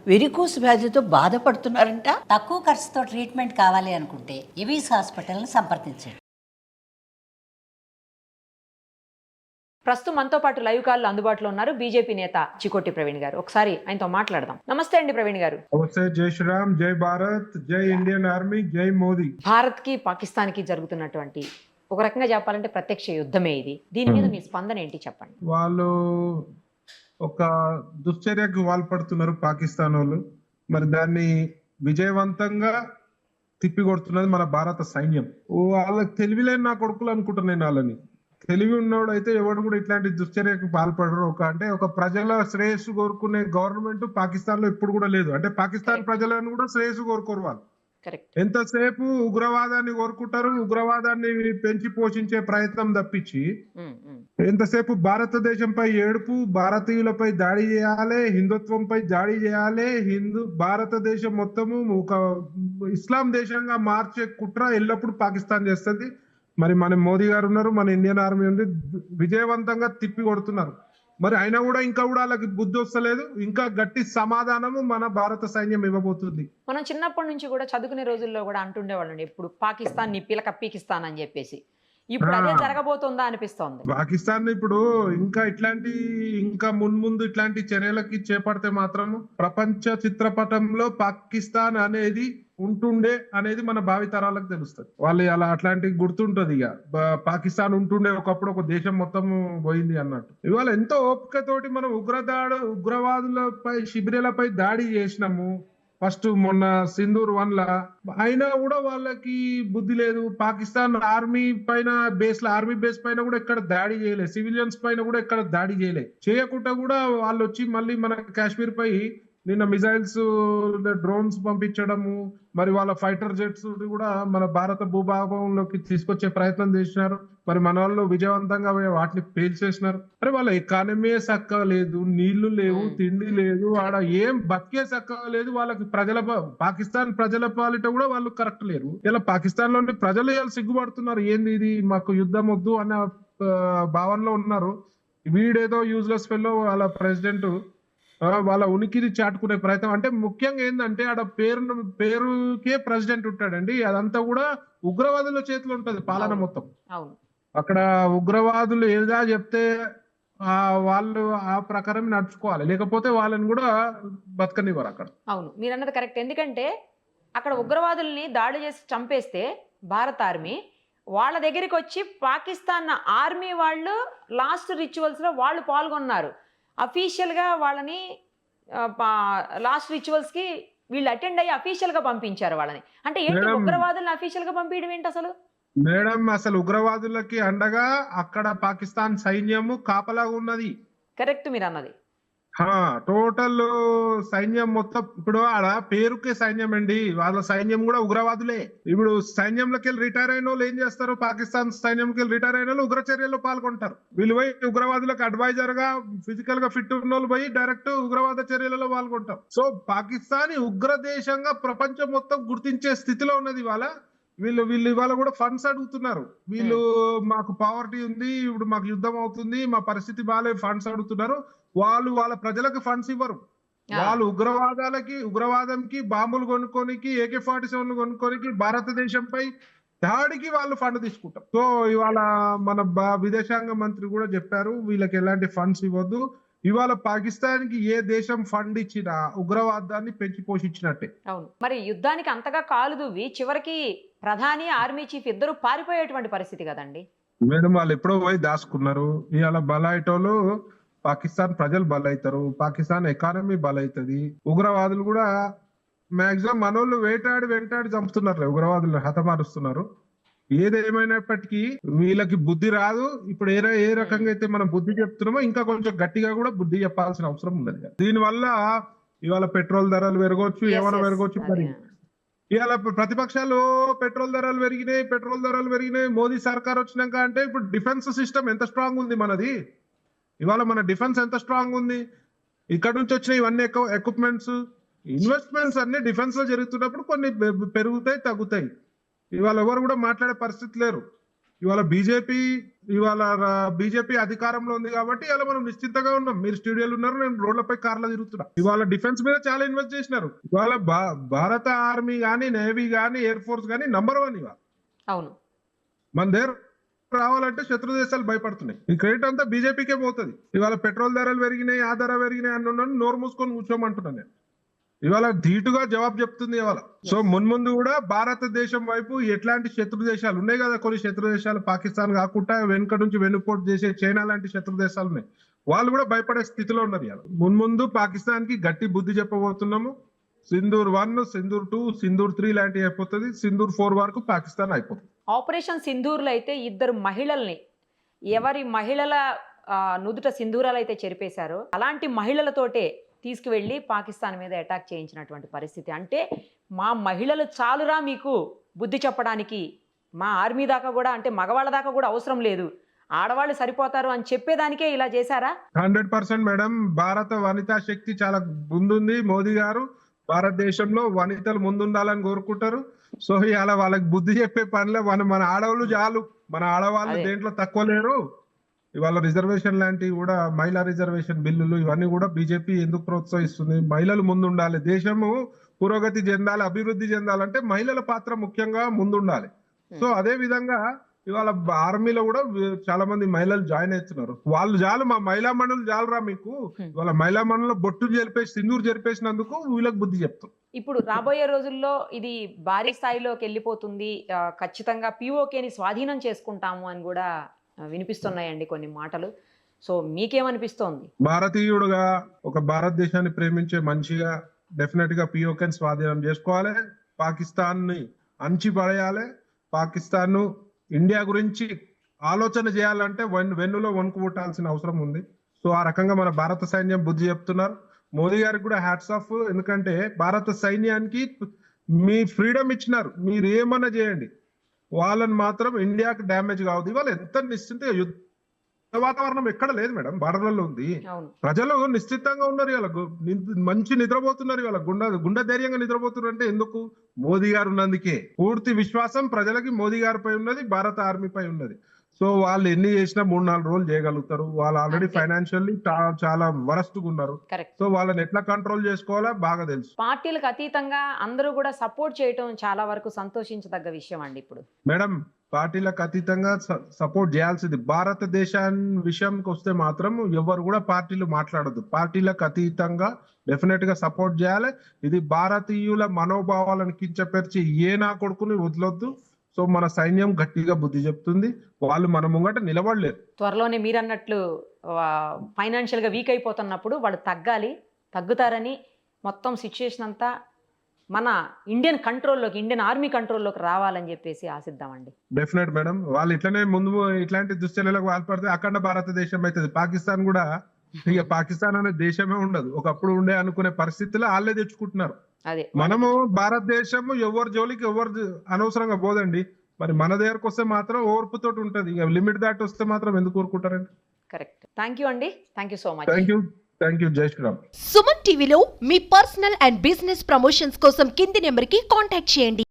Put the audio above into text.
Varicose వ్యాధితో బాధపడుతున్నారంట. తక్కువ ఖర్చుతో ట్రీట్మెంట్ కావాలి అనుకుంటే ఎవిస్ హాస్పిటల్ని సంప్రదించండి. ప్రస్తుతం మనతో పాటు లైవ్ కాల్ అందుబాటులో ఉన్నారు బీజేపీ నేత చికోటి ప్రవీణ్ గారు. ఒకసారి ఆయనతో మాట్లాడదాం. నమస్తే అండి ప్రవీణ్ గారు. నమస్తే. జై శ్రీరామ్, జై భారత్, జై ఇండియన్ ఆర్మీ, జై మోదీ. భారత్ కి పాకిస్తాన్ కి జరుగుతున్నటువంటి ఒక రకంగా చెప్పాలంటే ప్రత్యక్ష యుద్ధమే ఇది. దీని మీద మీ స్పందన ఏంటి చెప్పండి. వాళ్ళు ఒక దుశ్చర్యకు పాల్పడుతున్నారు పాకిస్తాన్ వాళ్ళు. మరి దాన్ని విజయవంతంగా తిప్పికొడుతున్నది మన భారత సైన్యం. వాళ్ళకి తెలివిలేని నా కొడుకులు అనుకుంటున్నాను నేను. వాళ్ళని తెలివి ఉన్నవాడు అయితే ఎవడు కూడా ఇట్లాంటి దుశ్చర్యకు పాల్పడరు. ఒక ప్రజల శ్రేయస్సు కోరుకునే గవర్నమెంట్ పాకిస్తాన్ లో ఇప్పుడు కూడా లేదు. అంటే పాకిస్తాన్ ప్రజలను కూడా శ్రేయస్సు కోరుకోరు వాళ్ళు. ఎంతసేపు ఉగ్రవాదాన్ని కోరుకుంటారు, ఉగ్రవాదాన్ని పెంచి పోషించే ప్రయత్నం తప్పించి ఎంతసేపు భారతదేశంపై ఏడుపు, భారతీయులపై దాడి చేయాలి, హిందుత్వంపై దాడి చేయాలి, భారతదేశం మొత్తము ఒక ఇస్లాం దేశంగా మార్చే కుట్ర ఎల్లప్పుడు పాకిస్తాన్ చేస్తుంది. మరి మన మోదీ గారు ఉన్నారు, మన ఇండియన్ ఆర్మీ ఉంది, విజయవంతంగా తిప్పి కొడుతున్నారు. మరి అయినా కూడా ఇంకా కూడా వాళ్ళకి బుద్ధి వస్తలేదు. ఇంకా గట్టి సమాధానము మన భారత సైన్యం ఇవ్వబోతుంది. మనం చిన్నప్పటి నుంచి కూడా చదువుకునే రోజుల్లో కూడా అంటుండేవాళ్ళండి, ఇప్పుడు పాకిస్తాన్ ని పిలక పీకిస్తాన్ అని చెప్పేసి. ఇప్పుడు అదే జరగబోతుందా అనిపిస్తోంది. పాకిస్తాన్ ఇప్పుడు ఇంకా మున్ముందు ఇట్లాంటి చర్యలకి చేపడితే మాత్రం ప్రపంచ చిత్రపటంలో పాకిస్తాన్ అనేది ఉంటుండే అనేది మన భావితరాలకు తెలుస్తుంది. వాళ్ళు అలా అట్లాంటి గుర్తుంటది. ఇక పాకిస్తాన్ ఉంటుండే ఒకప్పుడు, ఒక దేశం మొత్తం పోయింది అన్నట్టు. ఇవాళ ఎంతో ఓపికతోటి మనం ఉగ్రవాదులపై, శిబిరాలపై దాడి చేసినాము. ఫస్ట్ మొన్న సింధూర్ 1 అయినా కూడా వాళ్ళకి బుద్ధి లేదు. పాకిస్తాన్ ఆర్మీ బేస్ పైన కూడా ఎక్కడ దాడి చేయలేదు, సివిలియన్స్ పైన కూడా ఎక్కడ దాడి చేయకుండా కూడా వాళ్ళు వచ్చి మళ్ళీ మన కాశ్మీర్ పై నిన్న మిసైల్స్, డ్రోన్స్ పంపించడము, మరి వాళ్ళ ఫైటర్ జెట్స్ కూడా మన భారత భూభాగంలోకి తీసుకొచ్చే ప్రయత్నం చేసినారు. మరి మన వాళ్ళు విజయవంతంగా వాటిని పేల్చేసినారు. మరి వాళ్ళ ఎకానమీ చక్కగా లేదు, నీళ్లు లేవు, తిండి లేదు, ఆడ ఏం బతికే చక్కగా లేదు. వాళ్ళకి పాకిస్తాన్ ప్రజల పాలిట కూడా వాళ్ళు కరెక్ట్ లేరు. ఇలా పాకిస్తాన్ లోని ప్రజలు ఇలా సిగ్గుపడుతున్నారు. ఏంది ఇది, మాకు యుద్ధం వద్దు అన్న భావనలో ఉన్నారు. వీడేదో యూజ్లెస్ ఫెల్లో వాళ్ళ ప్రెసిడెంట్ వాళ్ళ ఉనికిని చాటుకునే ప్రయత్నం. అంటే ముఖ్యంగా ఏంటంటే ఆడ పేరుకే ప్రెసిడెంట్ ఉంటాడండి. అదంతా కూడా ఉగ్రవాదుల చేతిలో ఉంటది పాలన మొత్తం. అక్కడ ఉగ్రవాదులు ఏదా చెప్తే వాళ్ళు ఆ ప్రకారం నడుచుకోవాలి, లేకపోతే వాళ్ళని కూడా బతకనివ్వరు అక్కడ. అవును, మీరు అన్నది కరెక్ట్. ఎందుకంటే అక్కడ ఉగ్రవాదుల్ని దాడి చేసి చంపేస్తే భారత ఆర్మీ వాళ్ళ దగ్గరికి వచ్చి పాకిస్తాన్ ఆర్మీ వాళ్ళు లాస్ట్ రిచువల్స్ లో వాళ్ళు పాల్గొన్నారు. అఫీషియల్ గా వాళ్ళని లాస్ట్ రిచువల్స్ కి వీళ్ళు అటెండ్ అయ్యి అఫీషియల్ గా పంపించారు వాళ్ళని. అంటే ఏంటి, ఉగ్రవాదులను అఫీషియల్ గా పంపించడం ఏంటి అసలు? మేడం, అసలు ఉగ్రవాదులకి అండగా అక్కడ పాకిస్తాన్ సైన్యము కాపలాగా ఉన్నది. కరెక్ట్ మీరు అన్నది. టోటల్ సైన్యం మొత్తం ఇప్పుడు ఆడ పేరుకే సైన్యం అండి, వాళ్ళ సైన్యం కూడా ఉగ్రవాదులే. ఇప్పుడు సైన్యంలోకి వెళ్ళి రిటైర్ అయిన వాళ్ళు ఏం చేస్తారు, పాకిస్తాన్ సైన్యంకి వెళ్ళి రిటైర్ అయిన వాళ్ళు ఉగ్ర చర్యల్లో పాల్గొంటారు. వీళ్ళు పోయి ఉగ్రవాదులకు అడ్వైజర్ గా, ఫిజికల్ గా ఫిట్ ఉన్న వాళ్ళు పోయి డైరెక్ట్ ఉగ్రవాద చర్యలలో పాల్గొంటారు. సో పాకిస్తాన్ ఉగ్ర దేశంగా ప్రపంచం మొత్తం గుర్తించే స్థితిలో ఉన్నది. వీళ్ళు ఇవాళ కూడా ఫండ్స్ అడుగుతున్నారు. వీళ్ళు మాకు పావర్టీ ఉంది, ఇప్పుడు మాకు యుద్ధం అవుతుంది, మా పరిస్థితి బాగాలేదు, ఫండ్స్ అడుగుతున్నారు. వాళ్ళు వాళ్ళ ప్రజలకు ఫండ్స్ ఇవ్వరు. వాళ్ళు ఉగ్రవాదంకి బాంబులు కొనుక్కోనికి, AK-47 కొనుక్కోనికి, భారతదేశంపై దాడికి వాళ్ళు ఫండ్ తీసుకుంటారు. సో ఇవాళ మన విదేశాంగ మంత్రి కూడా చెప్పారు, వీళ్ళకి ఎలాంటి ఫండ్స్ ఇవ్వద్దు. ఇవాళ పాకిస్తాన్ కి ఏ దేశం ఫండ్ ఇచ్చినా ఉగ్రవాదాన్ని పెంచి పోషించినట్టే. అవును, మరి యుద్ధానికి అంతగా కాలు దువ్వి చివరికి ప్రధాని, ఆర్మీ చీఫ్ ఇద్దరు పారిపోయేటువంటి పరిస్థితి కదండి. మేడం, వాళ్ళు ఎప్పుడో పోయి దాచుకున్నారు. ఇవాళ బలైటోలు పాకిస్తాన్ ప్రజలు బలైతారు, పాకిస్తాన్ ఎకానమీ బలైతుంది. ఉగ్రవాదులు కూడా మాక్సిమం మనోళ్ళు వెంటాడి చంపుతున్నారు, ఉగ్రవాదులు హతమారుస్తున్నారు. ఏదేమైనప్పటికీ వీళ్ళకి బుద్ధి రాదు. ఇప్పుడు ఏ రకంగా అయితే మనం బుద్ధి చెప్తున్నామో ఇంకా కొంచెం గట్టిగా కూడా బుద్ధి చెప్పాల్సిన అవసరం ఉన్నది. దీని వల్ల ఇవాళ పెట్రోల్ ధరలు పెరగవచ్చు, ఏమైనా పెరగవచ్చు. మరి ఇవాళ ప్రతిపక్షాలు పెట్రోల్ ధరలు పెరిగినాయి, మోదీ సర్కార్ వచ్చినాక అంటే ఇప్పుడు డిఫెన్స్ సిస్టమ్ ఎంత స్ట్రాంగ్ ఉంది మనది. ఇవాళ మన డిఫెన్స్ ఎంత స్ట్రాంగ్ ఉంది. ఇక్కడ నుంచి వచ్చిన ఇవన్నీ ఎక్విప్మెంట్స్, ఇన్వెస్ట్మెంట్స్ అన్ని డిఫెన్స్ లో జరుగుతున్నప్పుడు కొన్ని పెరుగుతాయి, తగ్గుతాయి. ఇవాళ ఎవరు కూడా మాట్లాడే పరిస్థితి లేరు. ఇవాళ బీజేపీ అధికారంలో ఉంది కాబట్టి ఇలా మనం నిశ్చింతగా ఉన్నాం. మీరు స్టూడియోలు ఉన్నారు, నేను రోడ్లపై కార్లో తిరుగుతున్నా. ఇవాళ డిఫెన్స్ మీద చాలా ఇన్వెస్ట్ చేసినారు. ఇవాళ భారత ఆర్మీ గానీ, నేవీ గానీ, ఎయిర్ ఫోర్స్ గానీ #1 ఇవాళ. అవును, మన దగ్గర రావాలంటే శత్రు దేశాలు భయపడుతున్నాయి. ఈ క్రెడిట్ అంతా బీజేపీకే పోతుంది. ఇవాళ పెట్రోల్ ధరలు పెరిగినాయి, ఆ ధర పెరిగినాయి అన్న నోరు మూసుకొని కూర్చోమంటున్నాను నేను. ఇవాళ ధీటుగా జవాబు చెప్తుంది ఇవాళ. సో మున్ముందు కూడా భారతదేశం వైపు ఎట్లాంటి శత్రు దేశాలు ఉన్నాయి కదా, కొన్ని శత్రు దేశాలు పాకిస్తాన్ కాకుండా వెనుక నుంచి వెన్నుపోటు చేసే చైనా లాంటి శత్రు దేశాలు ఉన్నాయి. వాళ్ళు కూడా భయపడే స్థితిలో ఉన్నారు ఇవాళ. మున్ముందు పాకిస్తాన్ కి గట్టి బుద్ధి చెప్పబోతున్నాము. సింధూర్ 1, సింధూర్ 2, సింధూర్ 3 లాంటివి అయిపోతుంది. సింధూర్ 4 వరకు పాకిస్తాన్ అయిపోతుంది. ఆపరేషన్ సింధూర్లో అయితే 2 మహిళల్ని, ఎవరి మహిళల నుదుట సింధూరాలు అయితే చెరిపేశారో అలాంటి మహిళలతోటే తీసుకువెళ్ళి పాకిస్తాన్ మీద అటాక్ చేయించినటువంటి పరిస్థితి. అంటే మా మహిళలు చాలురా మీకు బుద్ధి చెప్పడానికి, మా ఆర్మీ దాకా కూడా, అంటే మగవాళ్ళ దాకా కూడా అవసరం లేదు, ఆడవాళ్ళు సరిపోతారు అని చెప్పేదానికే ఇలా చేశారా? 100% మేడం. భారత వనితా శక్తి చాలా ముందుంది. మోదీ గారు భారతదేశంలో వనితలు ముందుండాలని కోరుకుంటారు. సో ఇలా వాళ్ళకి బుద్ధి చెప్పే పనిలో మన ఆడవాళ్ళు చాలు, మన ఆడవాళ్ళు దేంట్లో తక్కువ లేరు. ఇవాళ రిజర్వేషన్ లాంటివి కూడా, మహిళా రిజర్వేషన్ బిల్లులు ఇవన్నీ కూడా బీజేపీ ఎందుకు ప్రోత్సహిస్తుంది? మహిళలు ముందుండాలి, దేశము పురోగతి చెందాలి, అభివృద్ధి చెందాలంటే మహిళల పాత్ర ముఖ్యంగా ముందుండాలి. సో అదే విధంగా ఇవాళ ఆర్మీలో కూడా చాలా మంది మహిళలు జాయిన్ అవుతున్నారు. వాళ్ళు చాలు, మా మహిళా మండలి చాలురా మీకు. ఇవాళ మహిళా మండలిలో బొట్టు జరిపేసి సింధూరు జరిపేసినందుకు వీళ్ళకి బుద్ధి చెప్తాం. ఇప్పుడు రాబోయే రోజుల్లో ఇది భారీ స్థాయిలోకి వెళ్ళిపోతుంది, ఖచ్చితంగా పిఓకేని స్వాధీనం చేసుకుంటాము అని కూడా వినిపిస్తున్నాయండి కొన్ని మాటలు. సో మీకేమనిపిస్తోంది? భారతీయుడుగా, ఒక భారతదేశాన్ని ప్రేమించే మనిషిగా డెఫినెట్ గా పిఓకేని స్వాధీనం చేసుకోవాలి, పాకిస్తాన్ ని అంచి పడేయాలి. పాకిస్తాన్ ను ఇండియా గురించి ఆలోచన చేయాలంటే వెన్నులో వణుకు పుట్టాల్సిన అవసరం ఉంది. సో ఆ రకంగా మన భారత సైన్యం బుద్ధి చెప్తున్నారు. మోదీ గారికి కూడా హ్యాట్స్ ఆఫ్. ఎందుకంటే భారత సైన్యానికి మీ ఫ్రీడమ్ ఇచ్చినారు, మీరు ఏమన్నా చేయండి, వాళ్ళని మాత్రం ఇండియాకి డ్యామేజ్ కావద్దు. ఇవాళ ఎంత నిశ్చింత యుద్ధ వాతావరణం ఎక్కడ లేదు మేడం, బార్డర్లలో ఉంది. ప్రజలు నిశ్చితంగా ఉన్నారు, ఇవాళ మంచి నిద్రపోతున్నారు, ఇవాళ గుండె ధైర్యంగా నిద్రపోతున్నారు. అంటే ఎందుకు? మోదీ గారు ఉన్నందుకే. పూర్తి విశ్వాసం ప్రజలకి మోదీ గారిపై ఉన్నది, భారత ఆర్మీపై ఉన్నది. సో వాళ్ళు ఎన్ని చేసినా 3-4 రోజులు చేయగలుగుతారు. వాళ్ళు ఆల్రెడీ ఫైనాన్షియల్లీ చాలా వరస్ట్ గా ఉన్నారు. సో వాళ్ళని ఎట్లా కంట్రోల్ చేసుకోవాలో బాగా తెలుసు. పార్టీలకు అతీతంగా అందరూ కూడా సపోర్ట్ చేయటం చాలా వరకు సంతోషించదగ్గ విషయం అండి. ఇప్పుడు మేడం పార్టీలకు అతీతంగా సపోర్ట్ చేయాల్సింది. భారతదేశాన్ని విషయంకి వస్తే మాత్రం ఎవరు కూడా పార్టీలు మాట్లాడద్దు. పార్టీలకు అతీతంగా డెఫినెట్ గా సపోర్ట్ చేయాలి. ఇది భారతీయుల మనోభావాలను కించపరిచి ఏ నా కొడుకుని వదలొద్దు. సో మన సైన్యం గట్టిగా బుద్ధి చెప్తుంది, వాళ్ళు మన ముంగట నిలబడలేరు. త్వరలోనే మీరు అన్నట్లు ఫైనాన్షియల్ గా వీక్ అయిపోతున్నప్పుడు వాళ్ళు తగ్గుతారని మొత్తం సిచ్యుయేషన్ అంతా మన ఇండియన్ ఆర్మీ కంట్రోల్లోకి రావాలని చెప్పేసి ఆశిద్దామండి. Definite madam. వాళ్ళు ఇట్లనే ముందు ఇట్లాంటి దుశ్చర్యలకు పాల్పడితే అఖండ భారతదేశం అవుతుంది. పాకిస్తాన్ కూడా ఇక పాకిస్తాన్ అనే దేశమే ఉండదు. ఒకప్పుడు ఉండే అనుకునే పరిస్థితుల్లో వాళ్ళే తెచ్చుకుంటున్నారు. మనము భారతదేశం ఎవరి జోలికి ఎవరు అనవసరంగా పోదండి. మరి మన దగ్గరకు వస్తే మాత్రం ఓర్పుతోటి ఉంటది. ఇక లిమిట్ దాటి వస్తే మాత్రం ఎందుకు ఊరుకుంటారండి? కరెక్ట్. థ్యాంక్ యూ అండి. Thank you so much. Thank you. జై శ్రీరామ్. సుమన్ టీవీలో మీ పర్సనల్ అండ్ బిజినెస్ ప్రమోషన్స్ కోసం కింది నెంబర్కి కాంటాక్ట్ చేయండి.